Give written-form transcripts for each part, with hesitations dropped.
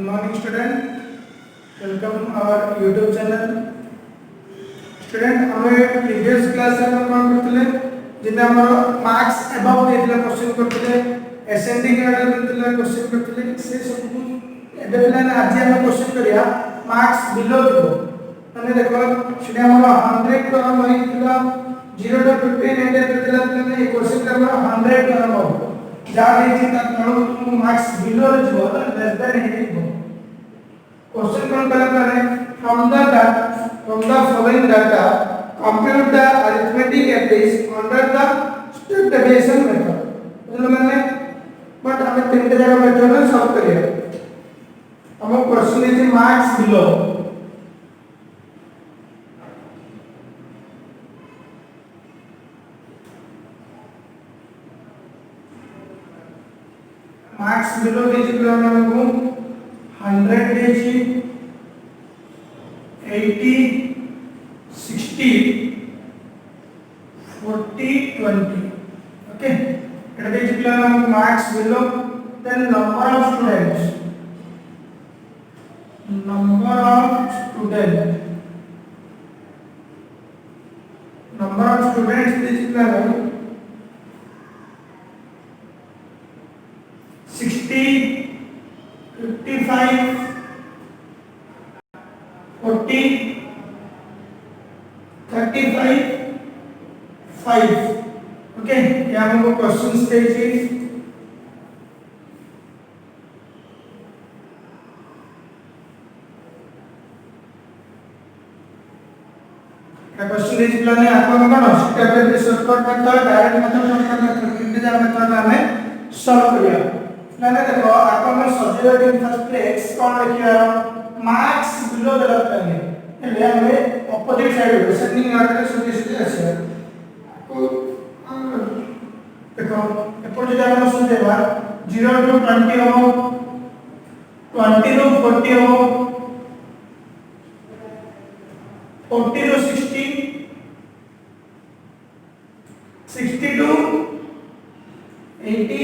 morning student, welcome our YouTube channel. Student हमें previous class में हम कौन करते हैं जिन्हें हमारा marks above देते क्वेश्चन करते हैं ascending order देते क्वेश्चन करते हैं से सब कुछ एडेबल है आज हम क्वेश्चन करिया marks below दो मैंने देखो शुरू हमारा 100 का हम वही किला 0 to 15 एंड देते हैं ये क्वेश्चन का हमारा 100 का हम जहाँ नहीं था तो marks below जो है less than 80 क्वेश्चन कौन करें from the following data compute the arithmetic average under the step deviation method मतलब मैंने बट हमें तीन जगह मेथड में सॉल्व करिए हम क्वेश्चन लीजिए मार्क्स बिलो मार्क्स बिलो दीजिए फिर हमको 100 दीजिए 80 60 40 20 okay it is clear marks below then number of students number of students is clear 60 55 40 35 5 okay यहाँ हमको क्वेश्चंस देखिए क्वेश्चन देखिए प्लान है आपको कौन step by shortcut method direct method shortcut method integer method हमें सॉल्व करिया प्लान देखो आपको हम सब्जेक्ट फर्स्ट प्लेस कौन लिखिया मार्क्स बिलो द करेंगे એટલે हमें ऑपोजिट साइड डिसेंडिंग ऑर्डर में सोल्यूशन আছে को देखो एपर যদি আমরা সুজেবা 0 to 20 हो 20 to 40 हो 40 to 60 60 to 80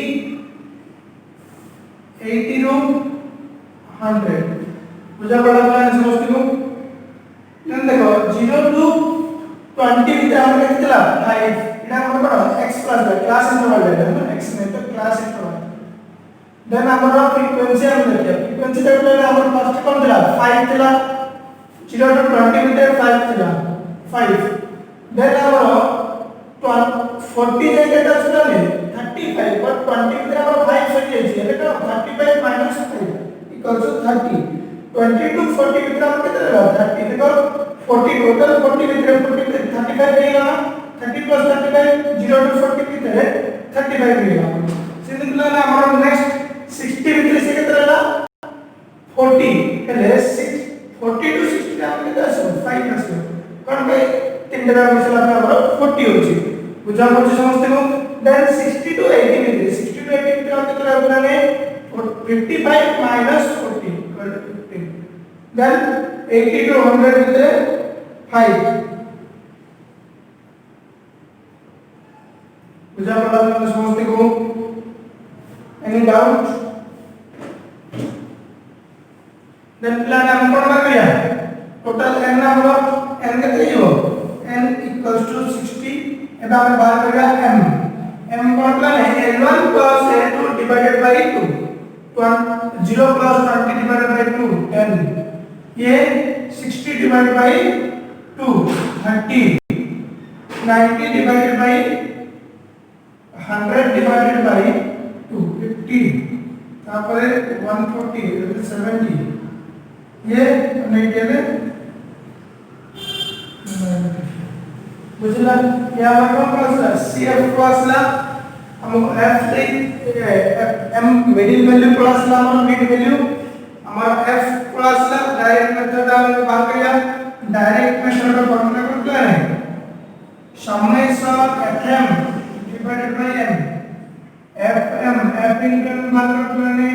80 to 100 बुझा पड़ा प्लान समझते हो नन देखो 0 to 20 ভিতরে আমরা কিতলা 5 এটা আমরা x প্লাস ক্লাস ইন্টারভাল है ना x में तो क्लास इंटरवल देन আমরা फ्रीक्वेंसी আমরা देखिए फ्रीक्वेंसी टेबल में আমরা फर्स्ट कौन दिला 5 दिला 0 to 20 ভিতরে 5 दिला 5 देन আমরা 40 যেটা ছিল না 35 but 20 ভিতরে আমরা 5 সরিয়েছি এটা 35 minus 5 equals to 30 20 to 40 ভিতরে আমরা কত দিলাম 30 দেখো 40 टोटल 40 ভিতরে 40 35 হয়ে গেল 30 plus 35 0 to 40 ভিতরে 35 হয়ে গেল সিম্পল না আমার নেক্সট 60 ভিতরে সে কত হলো 40 তাহলে 40 to 60 আমরা কত আছে 5 আছে কারণ ভাই তিনটা দাম মিশালে আমরা 40 হচ্ছে বুঝা পড়ছে সমস্ত को देन 60 to 80 ভিতরে 60 to 80 ভিতরে আমরা কত হবে মানে 55 minus 40 15 देन 80 to 100 ভিতরে 5 बुझा पड़ा आपने समझते को एनी डाउट देन प्लान हम कौन बात किया टोटल n नंबर n कितने हो n इक्वल्स टू 60 एबा हम बात करेगा m m कौन प्लान है n1 plus n2 divided by 2 0 plus 20 divided by 2 10 ये 60 divided by 2 30 90 divided by 100 divided by 2 50 तापर 140 70 ये हमने किया है बुझला क्या वर्ग क्लास CF क्लास ला हम F M middle value class ला हम मिड वैल्यू हमारा F क्लास ला डायरेक्ट मेथड हम बात किया डायरेक्ट मेथड का फॉर्मूला क्या है summation fm divided by n fm f into मतलब करने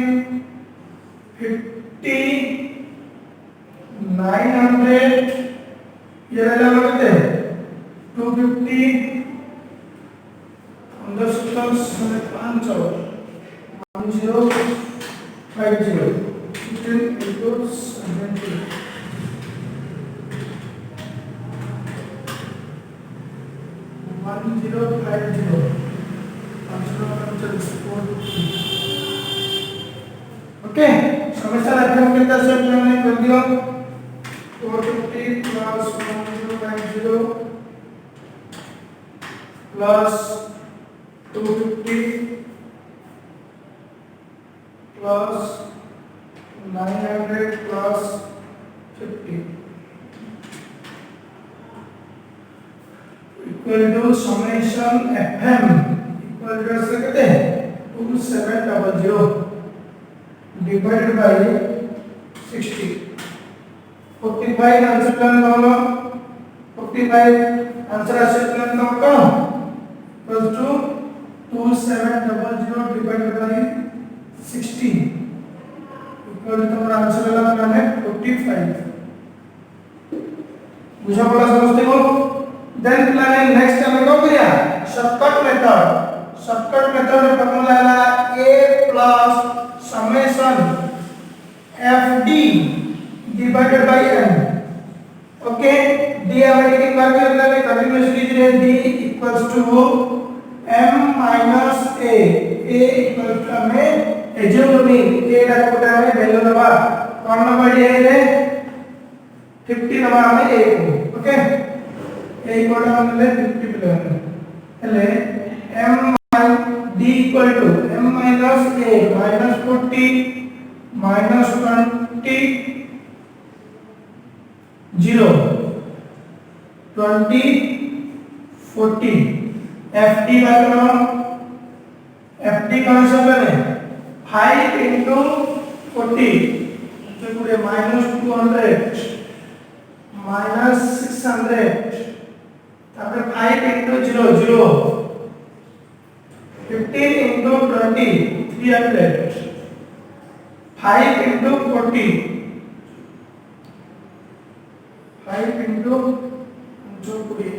50 900 ये वाला कितने 250 अंदर सुतम 500 1050 16 into 70 1050 ओके समस्या अध्ययन कितना से हमने कर दिया 450 plus 1050 plus 250 plus 900 plus 50 equal to summation fm equal to ऐसे कहते हैं 2700 divided by 60 45 आंसर प्लान कौन 45 आंसर आंसर प्लान कौन equals to 2700 divided by 60 equal to हमारा आंसर वाला प्लान है 45 बुझा पड़ा समझते हो देन प्लान नेक्स्ट हमें क्या किया शॉर्टकट मेथड में फॉर्मूला है a plus summation fd divided by n okay d हमें एक बार भी अपना में कंटीन्यूअस लीज रहे d equals to m minus a equals to हमें एज्यूमिंग a ला कोटा हमें वैल्यू नवा कौन नंबर दिया है 50 नंबर हमें a को ओके a कोटा हमें ले 50 बिलो ले m d equal to m minus a minus 40 minus 20 0 20 40 fd का करो fd कौन सा बने 5 into 40 तो पूरे minus 200 minus 600 तापर 5 into 0 0 15 into 20 300 5 into 40 5 into जो पूरी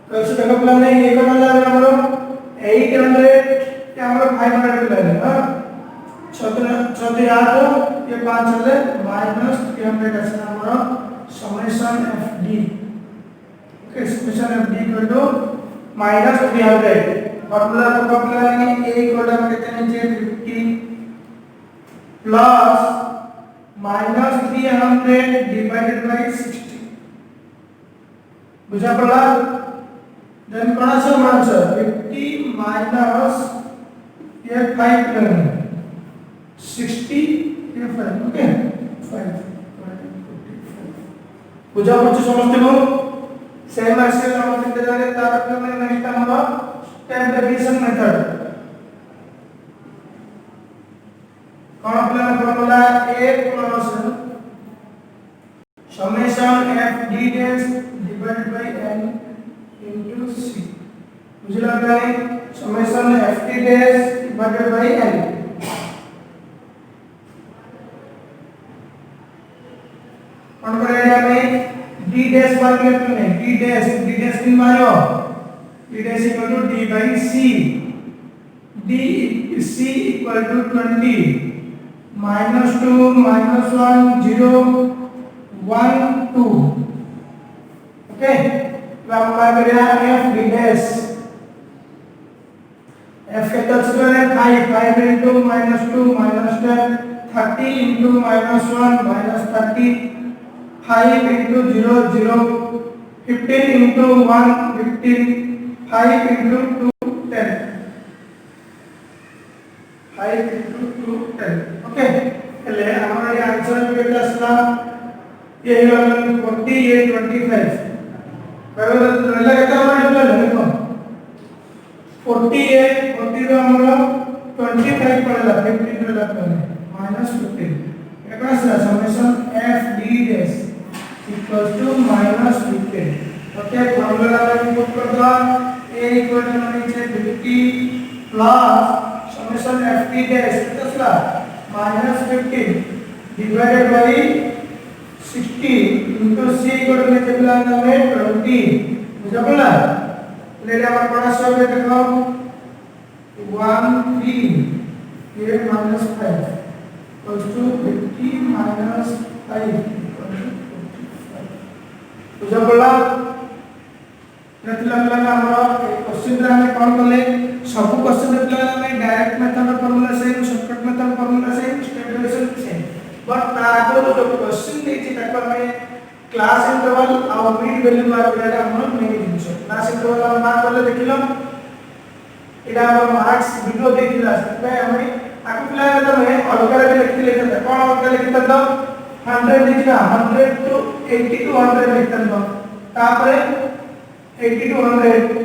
कैसे देखो प्लान है ये करना है हमारा 800 या हमारा 500 प्लान है हां 6 8 ये 5 चले माइनस 300 ऐसा हमारा summation fd okay summation fd equal to minus 300 formula को फॉर्मूला लेंगे a इक्वल टू कितने नीचे 50 प्लस माइनस 300 डिवाइडेड बाय 60 बुझा पड़ा देन कौन सा आंसर 50 माइनस ये 5 लेंगे 60 ये 5 ओके 5 बुझा कुछ समझते हो सेम ऐसे हम लिखते जाएंगे तार अपने में नेक्स्ट हमारा स्टेप डेविएशन मेथड कौन अपना formula a plus summation fd dash divided by n into c मुझे लग रहा है summation fd dash divided by n कौन करेगा हमें d dash बार में अपने d dash किन मारो d dash equal to d by c d c equal to 20 minus 2 minus 1 0 1 2 okay तो हम क्या करेंगे f d dash f के टर्म्स में 5 into minus 2 minus 10 30 into minus 1 minus 30 5 into 0 0 15 into 1 15 5 into 2 10 5 into 2 10 okay એટલે हमारा ये आंसर कितना असला ये 40 ये 25 बराबर એટલે कितना हमारा देखो 40 है 40 रो हमारा 25 पड़ेगा 15 पड़ेगा माइनस 15 कितना सा summation f d dash equals to minus 15 okay formula में पुट कर दो a equal to नीचे 50 plus summation f d dash कितना सा minus 15 divided by 60 into c equal to नीचे मिलाना में 20 मुझे बोला ले ले हमारा बड़ा सब है देखो 1 13 a minus 5 equals to 50 minus 5 equals to 45 बुझा पड़ा नथिला पिला हमर क्वेश्चन रे हम कोन करले सब क्वेश्चन रे पिला हम direct method formula same shortcut method formula same step derivation same but तार आगो जो क्वेश्चन देछि ताको हम क्लास इंटरवल आ मिड वैल्यू मार पिला हम मेन जिंस क्लास इंटरवल हम मार करले देखिलो एडा हम मार्क्स वीडियो देखिला से हम आकु पिला तमे अलग रे लिखिले त कोन अलग लिखित त 100 लिखना 100 to 80 to 100 लिखतन तो तापरे 80 to 100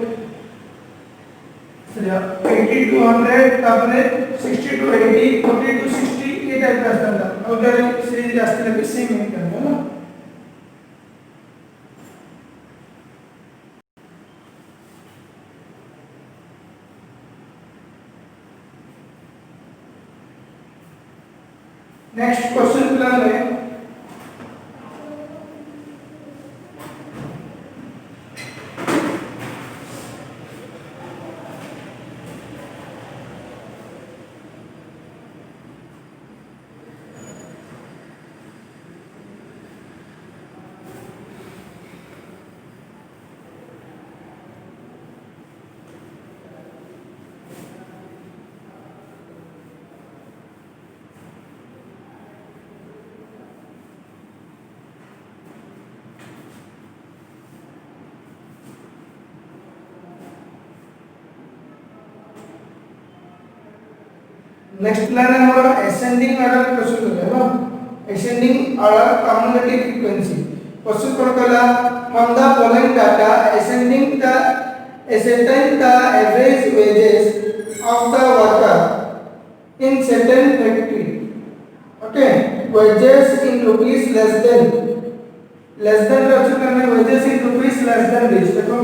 सरिया 80 to 100 तापरे 60 to 80 40 to 60 ये टाइप का आस्ता अलग रे सीरीज आस्ते लगे सेम है करना ना नेक्स्ट क्वेश्चन प्लान है नेक्स्ट प्लान है हमारा असेंडिंग ऑर्डर क्वेश्चन है ना ascending order cumulative frequency question कोन कहला from the following data ascending the ascertain the average wages of the worker in certain factory okay wages in rupees less than रचना करने wages in rupees less than this देखो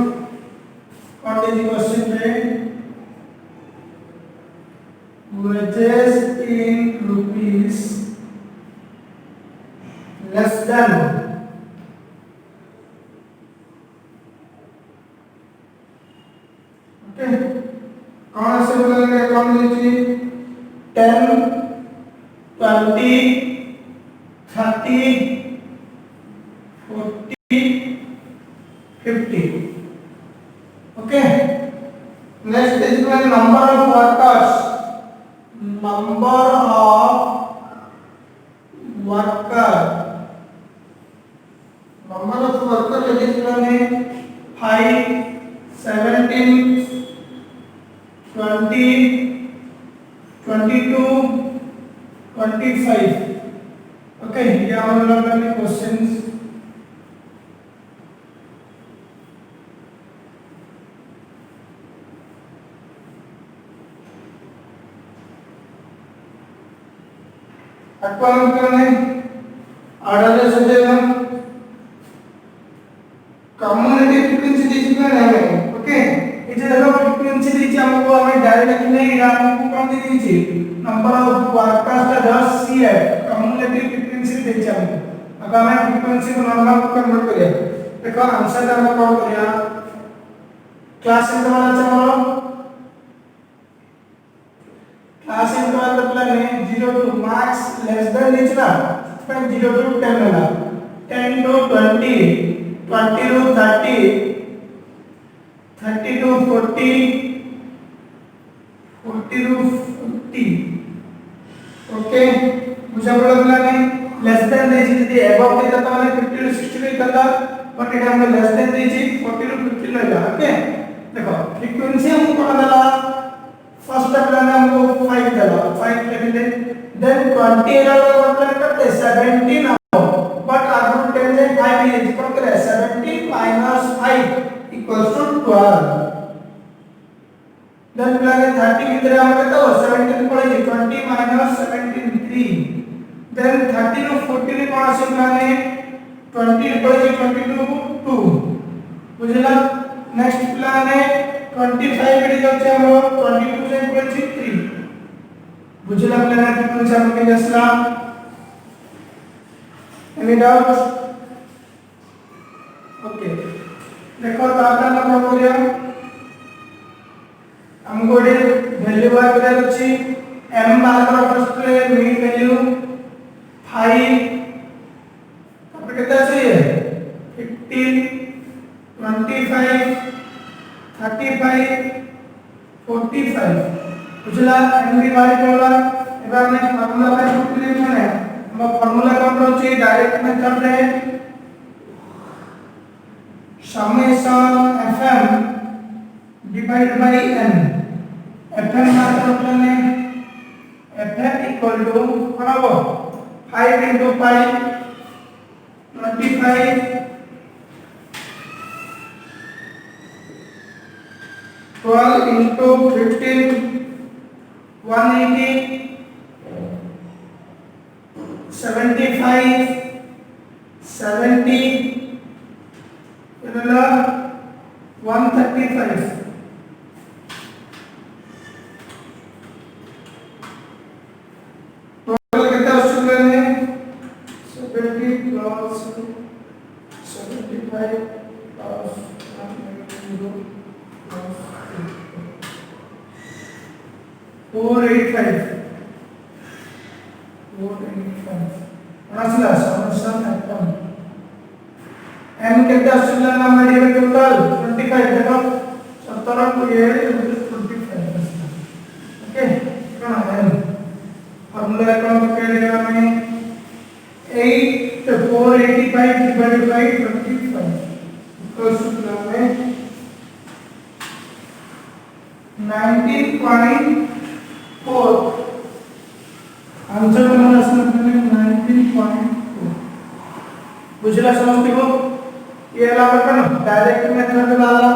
कौन the question पे wages in rupees less than okay कौन से बोलेंगे कौन लीजिए 10 20 30 40 50 okay next is the number of workers number of worker is 5 17 20 22 25 okay ये हम लोग ने क्वेश्चंस अक्वाम करने आर्डर समझे ना कम्युनिटी फ्रीक्वेंसी दी है हमें ओके इसे देखो फ्रीक्वेंसी दी हमको हमें डायरेक्ट नहीं हमको कौन दी थी नंबर ऑफ वर्कर्स का 10 सी है कम्युनिटी फ्रीक्वेंसी दी हमको अब हमें फ्रीक्वेंसी को नंबर को कन्वर्ट करिए देखो आंसर हम कौन करिया क्लास इंटरवल अच्छा हमारा क्लास इंटरवल तो प्लान है 0 to max less than लिखना फिर 0 to 10 लेना 10 to 20 20 to 30 30 to 40 40 to 50 okay मुझे बोला प्लान है लेस देन देजी यदि अबव देता तो हमें 50 to 60 लिखता बट एटा हम लेस देन देजी 40 to 50 लेगा ओके देखो फ्रीक्वेंसी हम कौन देला फर्स्ट प्लान हमको 5 देला 5 लिख दे देन 20 एरा प्लान करते 17 बट आगे 10 से 5 ये कौन करे 17 minus 5 equals to 12 then plan 30 कितने हम तो 17 पड़े 20 minus 17 3 देन 30 to 40 ने कौन से प्लान है 20 पड़े 22 2 बुझला नेक्स्ट प्लान है 25 एडी जाচ্ছে আমরা 22 से पड़े 3 बुझला प्लान फ्रीक्वेंसी हम के जसला एनी डाउट ओके देखो तापमान हम करिया हमको वैल्यू बार करार अछि m बार कर फर्स्ट रे मीन वैल्यू 5 तापर केते अछि 15 25 35 45 बुझला m भी बार करला एबार ने फार्मूला बाय फॉर्मूला माने हम फार्मूला कोन रहछि डायरेक्ट मेथड रे summation fm divided by n fm मतलब ने fm equal to कोन हो 5 into 5 25 12 into 15 180 75 70 135 टोटल कितना आउटपुट है 70 plus 75 plus 180 plus 485 असला समेशन एफएम m कितना आउटपुट ना हमारे टोटल 25 देखो 17 को ये 25 ओके कौन है फार्मूला कौन पकड़ेगा हमें 8 485 divided by 25 इक्वल्स टू में 19.4 आंसर हमारा असल में 19.4 बुझला समझते हो ये वाला अपन डायरेक्ट मेथड वाला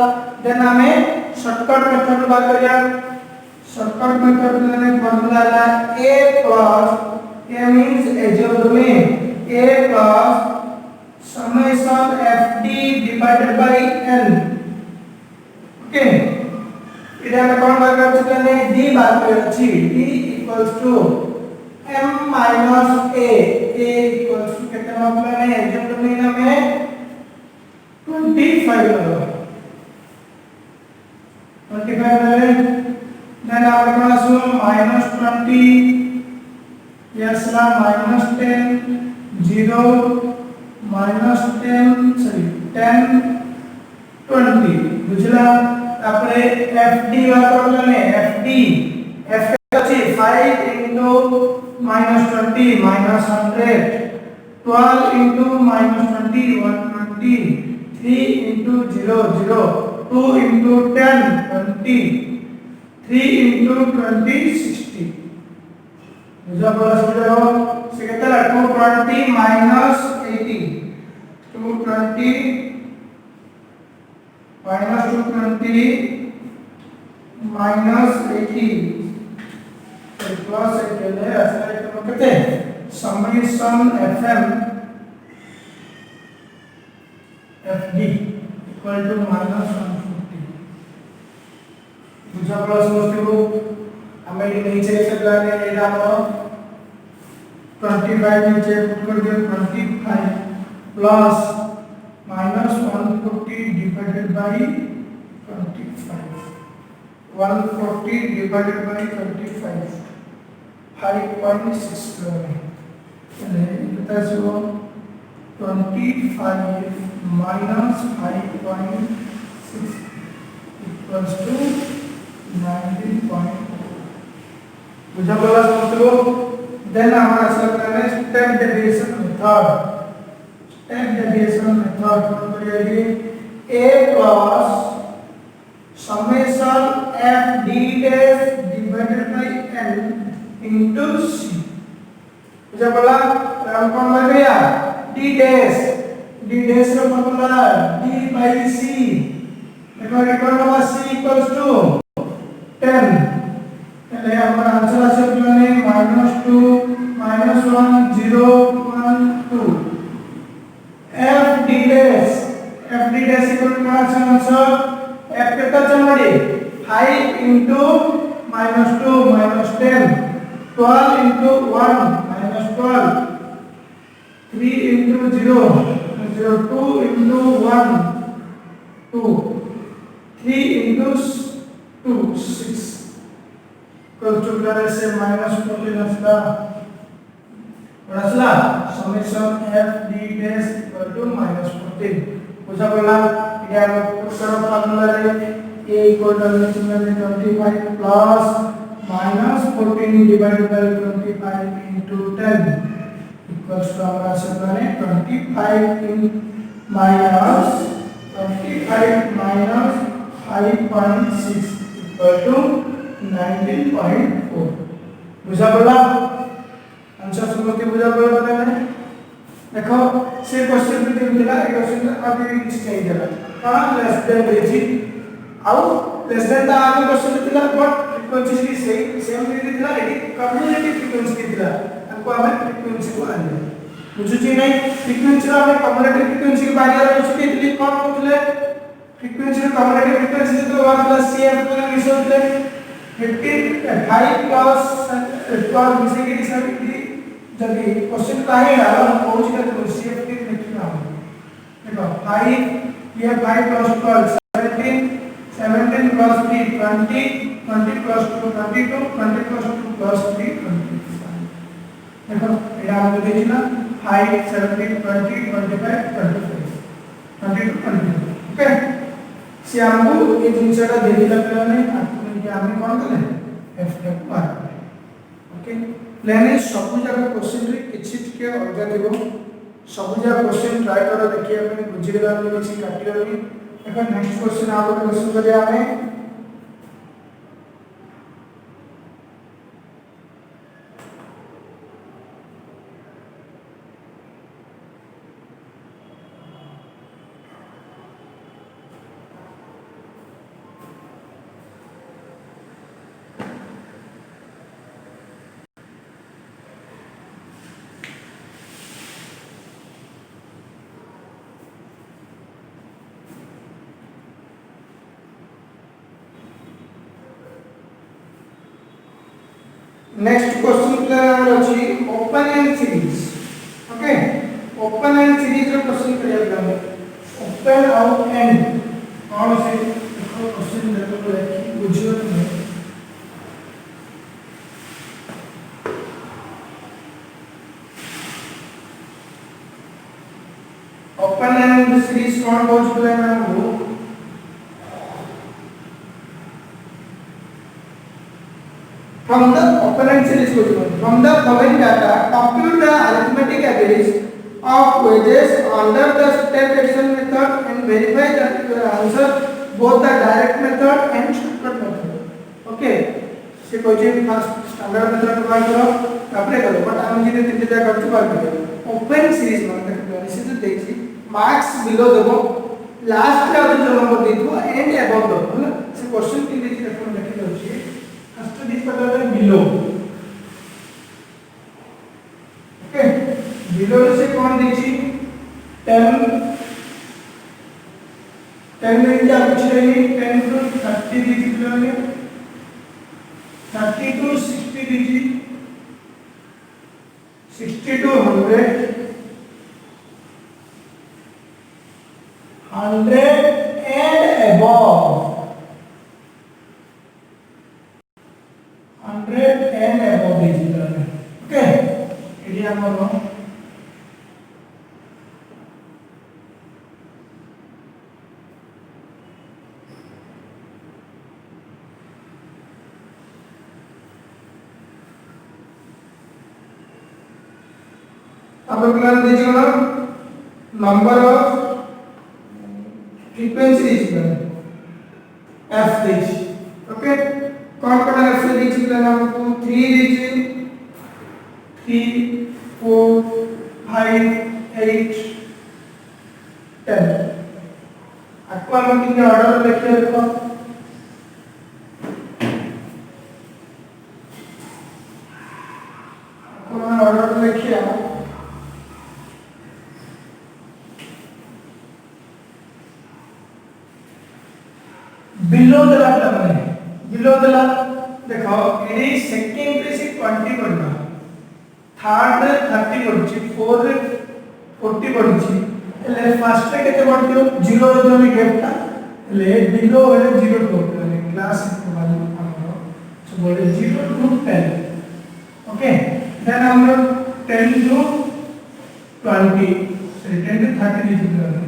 देन हमें शॉर्टकट मेथड बात करिया शॉर्टकट मेथड में फार्मूला है a plus a means algebraic a plus summation fd divided by n okay इधर में कौन बात कर चुके हैं d बात कर छी d equals to m minus a equals to कितना मतलब है algebraic में 25 है then our class minus 20 yes la minus 10 0 minus 10 sorry 10 20 बुझला तापरे fd बात करले fd f अछि 5 into minus 20 minus 100 12 into minus 20 120 3 into 0 0 2 into 10 20 3 into 20 60 बुझा बोला समझो से कितना 220 minus 80 220 minus 220 minus 80 plus 80 है ऐसा तो कितने summation fm fd equal to minus 150 बुझा बोला समझते हो हमें ये नीचे लिख सकते हैं ये डालो 25 नीचे पुट कर दिया 25 plus minus 140 divided by 25 140 divided by 25 5.67 चले कितना से वो 25 minus 5.6 equals to 19.4 बुझा बोला समझो देन हमारा सब करना है स्टेप डेविएशन मेथड कौन करेगी a plus summation f d dash divided by n into c बुझा बोला हम कौन लग गया d dash का फॉर्मूला d by c देखो रिकॉर्ड होगा c equals to 10 पहले हमारा आंसर आ सकता है -2 -1 0 1 2 f d dash equal to answer f कितना चमड़ी 5 into -2 -10 12 into 1 -12 3 into 0 0 2 into 1 2 3 into 2 6 two से -14 असला असला summation f d dash equal to -14 बुझा पड़ला या उत्तर फार्मूला रे a equal to 25 plus -14 divided by 25 into 10 equals to हमारा सप्लाने 25 in minus 25 minus 5.6 equal to 19.4 बुझा पड़ा आंसर सुनते बुझा पड़ा पता है देखो से क्वेश्चन भी दिला ए क्वेश्चन अभी किसी चाहिए दिला कहां लेस देन देजी आउ लेस देन ता आगे क्वेश्चन दिला बट फ्रीक्वेंसी की सेम दिला एटी कम्युनिटी फ्रीक्वेंसी दिला हमको हमें फ्रीक्वेंसी को आने बुझुची नहीं फ्रीक्वेंसी रा हमें कम्युनिटी फ्रीक्वेंसी के बारे में उसके लिए कौन बोलले फ्रीक्वेंसी रा कम्युनिटी फ्रीक्वेंसी तो 1 प्लस cf को मिसोले 55 प्लस इक्वल मिसे के हिसाब जब क्वेश्चन का है ना हम पहुंच गए तो cf के लिखना है देखो 5 ये 5 plus 12 17 plus 3 20 20 plus 2 22 20 plus 2 plus 3 25 देखो ये आपको देखना 5 17 20 25 25 22 22 ओके से हमको ये जिनसटा देखिला पहले आपको ये हमें कौन कले f के बार ओके प्लान सब जगह क्वेश्चन रे किछि के अलगा देबो सब जगह क्वेश्चन ट्राई करो देखिए अपन बुझि गेला किछि काटियो এখন नेक्स्ट क्वेश्चन आप लोग क्वेश्चन करिया हमें नेक्स्ट क्वेश्चन प्लान हमर अछि open end series okay open end series रो क्वेश्चन करिया हम ओपन आउट एंड कौन से क्वेश्चन देखो कि बुझियो नहीं ओपन एंड सीरीज कौन बोल प्लान हमको from the operand series from the following data compute the arithmetic average of wages under the step addition method and verify that your answer both the direct method and shortcut method okay से कोई first standard method by करो तापरे करो but हम जे तीन जगह करछु bye करो open series माने देखो इसे तो देखि मार्क्स बिलो देबो लास्ट का जो नंबर देथो एंड अबव दो है से क्वेश्चन के लिए देखो लिखि दो छी फर्स्ट दिस पता है बिलो ओके बिलो से कौन दीची 10 10 में क्या पूछ रही है 10 to 30 दीची बिलो में 30 to 60 दीची 60 to 100 100 and above 100 and above दीची बिलो में ओके एरिया हमरो अब प्लान दीजिए ना नंबर ऑफ फ्रीक्वेंसी दीजिए एफ दीजिए ओके कौन कौन एफ से दीजिए प्लान आपको 3 दीजिए 3 4 5 8 10 आपको हम कितने ऑर्डर लिखिए देखो आपको हम ऑर्डर लिखिए बिलो द देखो एडी सेकंड रे से 20 पड़ना थर्ड रे 30 पड़छि फोर्थ रे 40 पड़छि ले फर्स्ट रे केते पड़थियो 0 रे जो गैपटा ले बिलो रे 0 टोटल क्लास के बाद हमरो बोले 0 to 10 ओके देन हम लोग 10 to 20 सॉरी 10 to 30 लिखते हैं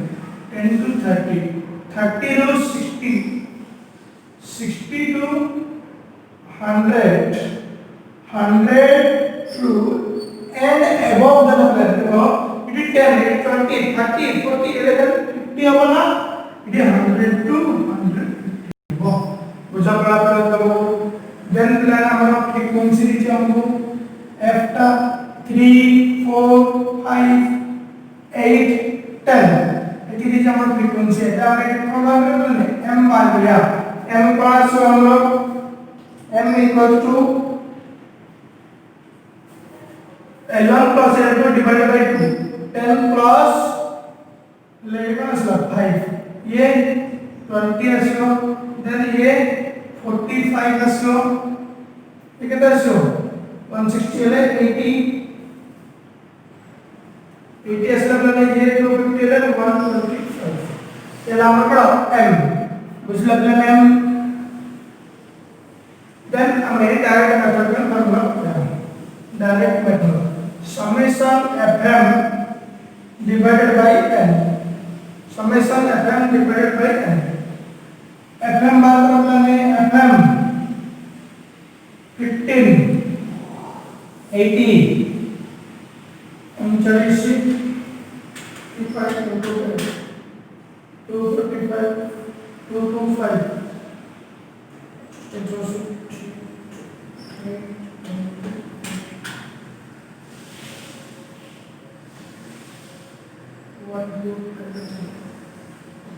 10 to 30 30 to 60 60 to 100 100 to and above the number it is 10 it is 20 30 40 11 50 अपना it is 100 to 150 बुझा पड़ा तो देन प्लान हमारा फ्रीक्वेंसी नीचे हमको f टा 3 4 5 8 10 ये नीचे हमारा फ्रीक्वेंसी है क्या हमें प्रोग्राम करना है m मान लिया m पास हम लोग m equal to L1 plus L2 divided by 2 10 plus 11 plus 5 ये 20 असलो then ये 45 असलो ये कितना असलो 160 है 80 80 असलो मतलब ये 250 है 125 चला हमारा पड़ा m कुछ लगना m then हमें डायरेक्ट मेथड में formula direct method summation fm divided by n summation fm divided by n fm बात मतलब है fm 15 80 39 55 255 225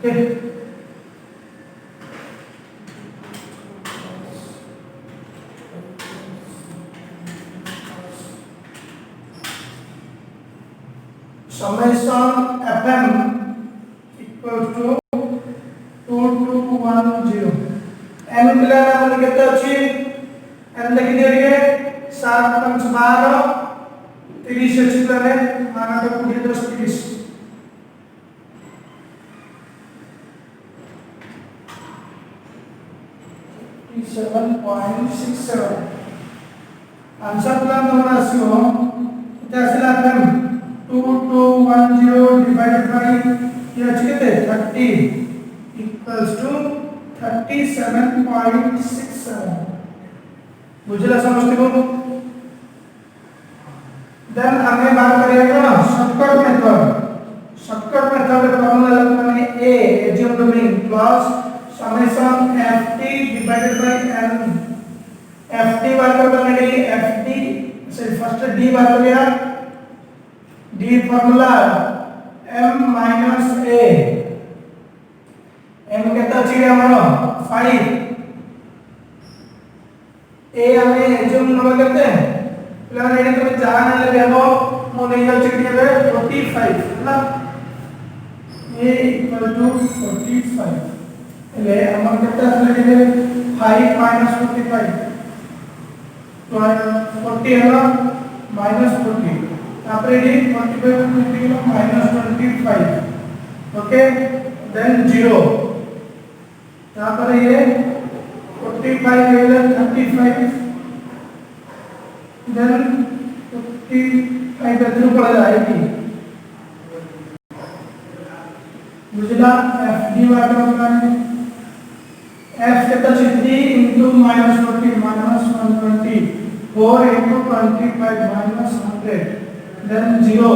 okay summation fm equals to 2210 n मिला हमने कितना अच्छी n देखिए देखिए 7 5 12 30 अच्छी तरह माना तो पूरी 10 30 7.67 आंसर प्लान हमारा आसियो कितना आसिला हम 2210 डिवाइडेड बाय ये अच्छी कितने 30 इक्वल्स टू 37.67 बुझला समझते हो देन हमें बात करेंगे ना शॉर्टकट मेथड फॉर्मूला लगना है a assume domain plus summation ft divided by n ft बात करने के लिए ft से फर्स्ट d बात कर लिया d formula m minus a m कितना चाहिए हमारा 5 a हमें एज्यूम नंबर करते हैं प्लान रेडी तो जान लगे हम वो नहीं जा चाहिए 45 है ना a equal to 45 ले हम कितना लगे 5 minus 45 तो 40 है ना minus 40 यहाँ पर ये 45 50 का minus 25 ओके then 0 यहाँ पर ये 45 है 35 then 55 का थ्रू पड़ जाएगी बुझला fd वाला मतलब f कितना चाहिए 3 into minus 40 minus 120 4 into 25 minus 100 then 0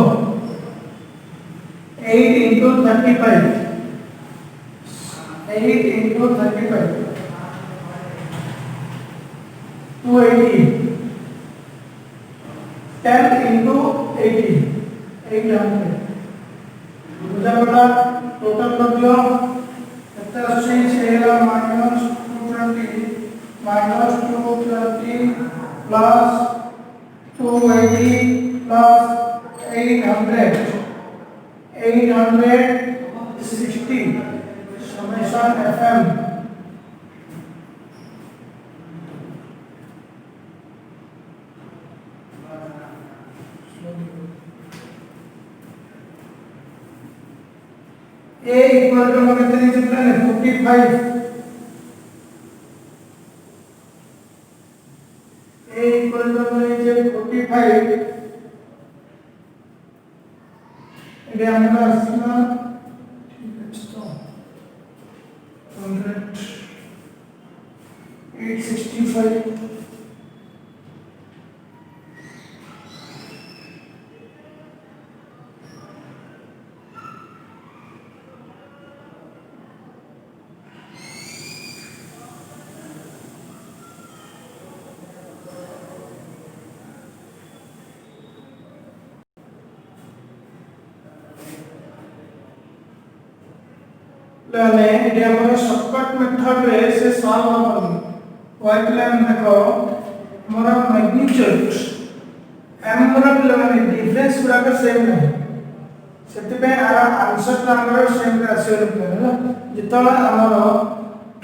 8 into 35 8 into 35 280 10 into 80 800 बुझा पड़ा टोटल कर दियो कितना से सेला minus 220 minus 220 plus 280 plus 860 summation fm a equal to कितने कितना है 55 ये हमारा आसना ठीक है तो 100 865 लाने ये हमारा शॉर्टकट मेथड रे से सॉल्व करनी वाई प्लान देखो हमारा मैग्नीट्यूड एम मोरा प्लान डिफरेंस गुडा का सेम नहीं सेति पे आंसर तो हमर सेम राशि रे ना जितला हमर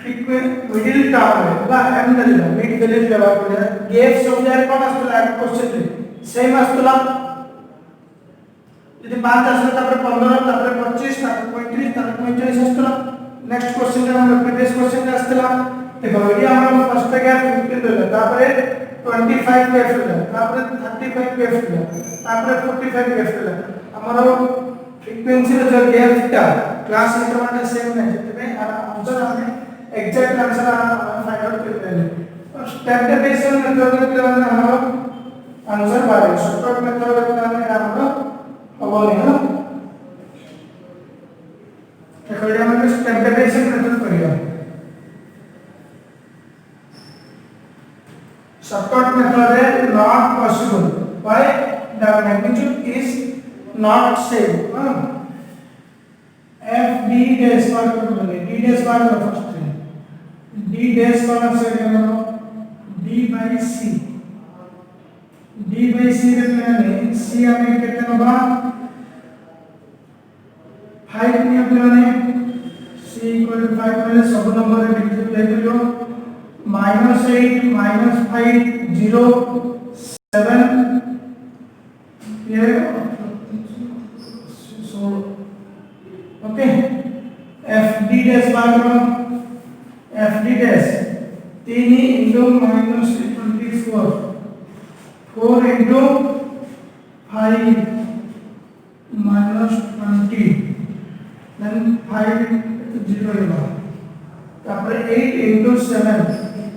फ्रीक्वेंट मिडिल टर्म रे बा एम दलिला मिड वैल्यू लेवा पड़े गेप सब जाय कोन आस्तला क्वेश्चन रे सेम आस्तला यदि 5 आसला तापर 15 तापर 25 तापर 35 तापर 45 आस्तला नेक्स्ट क्वेश्चन रे हम प्रीवियस क्वेश्चन रे आस्तला देखो एडी हम फर्स्ट गैप 15 देला तापर 25 गैप देला तापर 35 गैप देला तापर 45 गैप देला हमरो फ्रीक्वेंसी रे जो गैप था क्लास इंटरवल सेम नहीं जेते पे आंसर हमें एग्जैक्ट आंसर फाइंड आउट कर लेले और स्टेप बेस मेथड रे हम आंसर बारे शॉर्टकट मेथड रे हम अवॉइड है देखो हम स्टैंडर्डाइजेशन मेथड करियो शॉर्टकट मेथड है not possible why the magnitude is not same f d dash mark बोले d डैश मार्क फर्स्ट है d डैश मार्क से करो d by c रे मैंने c हमें कितना होगा 5 ने अपने c = 5 मैंने सब नंबर डिजिट ले लियो -8 -5 0 7 ये so okay f d dash bar करो f d dash 3 * -24 4 into 5 minus 20 then 5 0 होगा तापर 8 into 7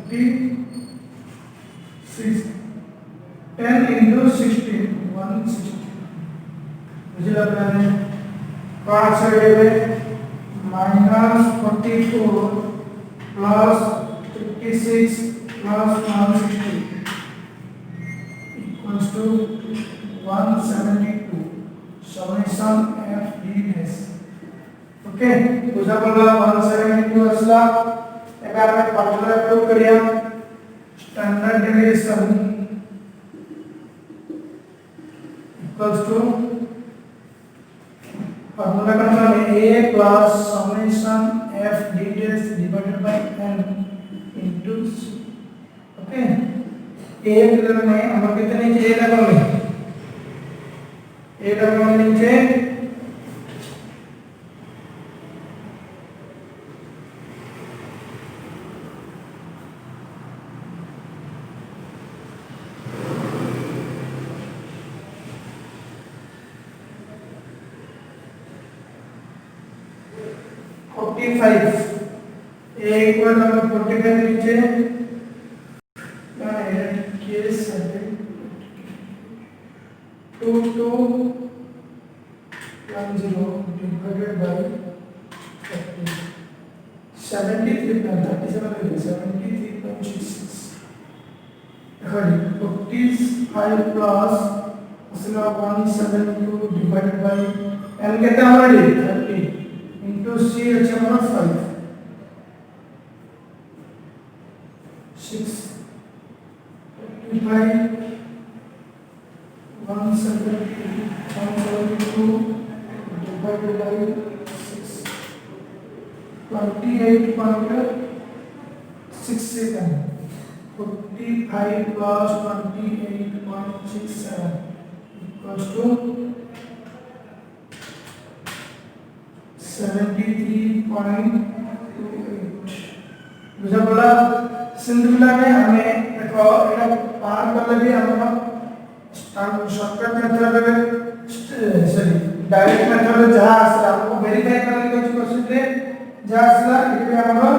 56 10 into 16 160 मुझे लग रहा है 5 से -44 plus 56 plus 160 equals to 172 summation f d dash okay बुझा पडला 172 असला एबे आपण फॉर्म्युला प्रयोग करूया standard deviation equals to formula का मतलब a plus summation f d dash divided by n into c okay a के में हम कितने नीचे a लगाओगे a लगाओगे नीचे a equal to 45 नीचे के 2210 divided by 73.36 45 plus 172 divided by n कितना हमारे 30 into c अच्छा हमारा 5 6 55 172 divided by 6 28.67 45 plus 28.67 equals to 73.28 बुझा पड़ा सिंधुला में हमें देखो एटा पार कर ले भी हमरो shortcut method sorry direct method जहाँ आसला हमको वेरीफाई करने को क्वेश्चन रे जहाँ आसला ये हमरो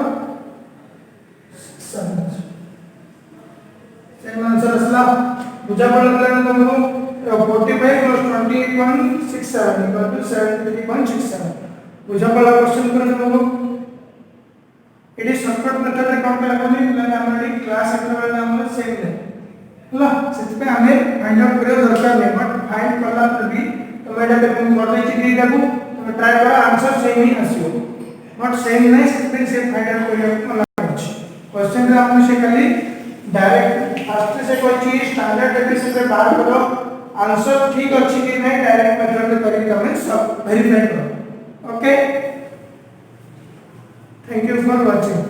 सेम आंसर आसला बुझा पड़ला तुमको 45 + 20.67 = 73.67 बुझा पड़ला क्वेश्चन कर तुमको इट इज शॉर्टकट मेथड रे काम करा कोनी मतलब हमरे क्लास इंटरवल नाम सेम है होला सेति पे हमें फाइंड आउट करे दरकार नहीं बट फाइंड करला पर भी तो एटा पे हम कर देछि कि देखो तो ट्राई करा answer same he आसियो but same नहीं सेति पे से फाइंड आउट करे मला अछि क्वेश्चन रे हमने से खाली डायरेक्ट फर्स्ट से कोई चीज स्टैंडर्ड डेफिनेशन से बाहर करो आंसर ठीक अछि कि नहीं डायरेक्ट मेथड से करी हमें सब वेरीफाई करो okay thank you for watching